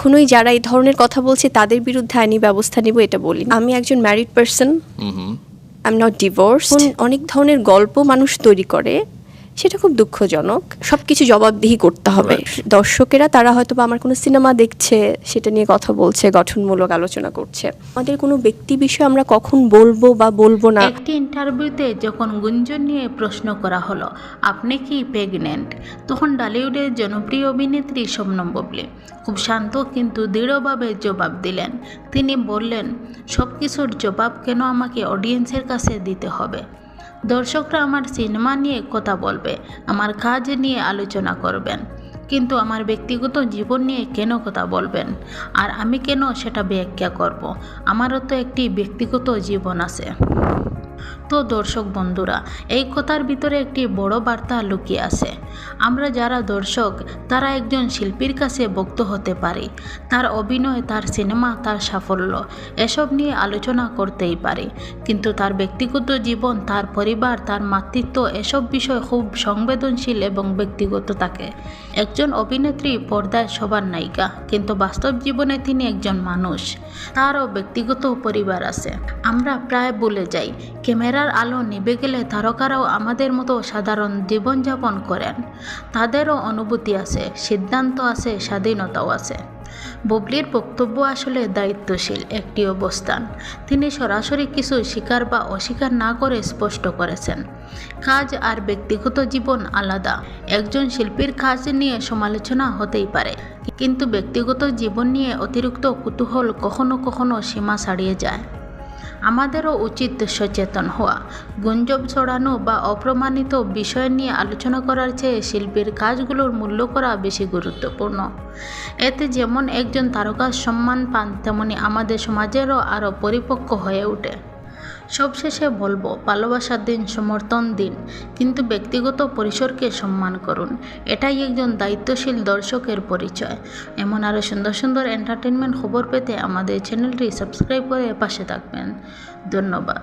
কখনোই যারা এই ধরনের কথা বলছে তাদের বিরুদ্ধে আইনি ব্যবস্থা নিব এটা বলি। আমি একজন married person, I am not divorced. অনেক ধরনের গল্প মানুষ তৈরি করে, সেটা খুব দুঃখজনক। সবকিছু জবাবদিহি করতে হবে। দর্শকেরা তারা হয়তো বা আমার কোনো সিনেমা দেখছে, সেটা নিয়ে কথা বলছে, গঠনমূলক আলোচনা করছে। আমাদের কোনো ব্যক্তি বিষয়ে আমরা কখন বলবো বা বলবো না। একটি ইন্টারভিউতে যখন গুঞ্জন নিয়ে প্রশ্ন করা হলো আপনি কি প্রেগনেন্ট, তখন টলিউডের জনপ্রিয় অভিনেত্রী শবনম বুবলি খুব শান্ত কিন্তু দৃঢ়ভাবে জবাব দিলেন। তিনি বললেন, সব কিছুর জবাব কেন আমাকে অডিয়েন্সের কাছে দিতে হবে? দর্শকরা আমার সিনেমা নিয়ে কথা বলবে, আমার কাজ নিয়ে আলোচনা করবেন, কিন্তু আমার ব্যক্তিগত জীবন নিয়ে কেন কথা বলবেন? আর আমি কেন সেটা ব্যাখ্যা করব? আমারও তো একটি ব্যক্তিগত জীবন আছে। তো দর্শক বন্ধুরা, এই কথার ভিতরে একটি বড় বার্তা লুকিয়ে আছে। আমরা যারা দর্শক তারা একজন শিল্পীর কাছে ভক্ত হতে পারি, তার অভিনয়, তার সিনেমা, তার সাফল্য এসব নিয়ে আলোচনা করতেই পারি, কিন্তু তার ব্যক্তিগত জীবন, তার পরিবার, তার মাতৃত্ব এসব বিষয় খুব সংবেদনশীল এবং ব্যক্তিগত থাকে। একজন অভিনেত্রী পর্দায় সবার নায়িকা, কিন্তু বাস্তব জীবনে তিনি একজন মানুষ, তারও ব্যক্তিগত পরিবার আছে। আমরা প্রায় ভুলে যাই ক্যামেরার আলো নিভে গেলে তারকারাও আমাদের মতো সাধারণ জীবনযাপন করেন, তাদেরও অনুভূতি আছে, সিদ্ধান্ত আছে, স্বাধীনতাও আছে। বুবলির বক্তব্য আসলে দায়িত্বশীল একটি অবস্থান। তিনি সরাসরি কিছু স্বীকার বা অস্বীকার না করে স্পষ্ট করেছেন, কাজ আর ব্যক্তিগত জীবন আলাদা। একজন শিল্পীর কাজ নিয়ে সমালোচনা হতেই পারে, কিন্তু ব্যক্তিগত জীবন নিয়ে অতিরিক্ত কুতূহল কখনো কখনো সীমা ছাড়িয়ে যায়। আমাদেরও উচিত সচেতন হওয়া। গুঞ্জন ছড়ানো বা অপ্রমাণিত বিষয় নিয়ে আলোচনা করার চেয়ে শিল্পীর কাজগুলোর মূল্য করা বেশি গুরুত্বপূর্ণ। এতে যেমন একজন তারকা সম্মান পান, তেমনি আমাদের সমাজেরও আরও পরিপক্ক হয়ে ওঠে। সবশেষে বলবো, ভালোবাসা দিন, সমর্থন দিন, কিন্তু ব্যক্তিগত পরিসরকে সম্মান করুন। এটাই একজন দায়িত্বশীল দর্শকের পরিচয়। এমন আরও সুন্দর সুন্দর এন্টারটেনমেন্ট খবর পেতে আমাদের চ্যানেলটি সাবস্ক্রাইব করে পাশে থাকবেন। ধন্যবাদ।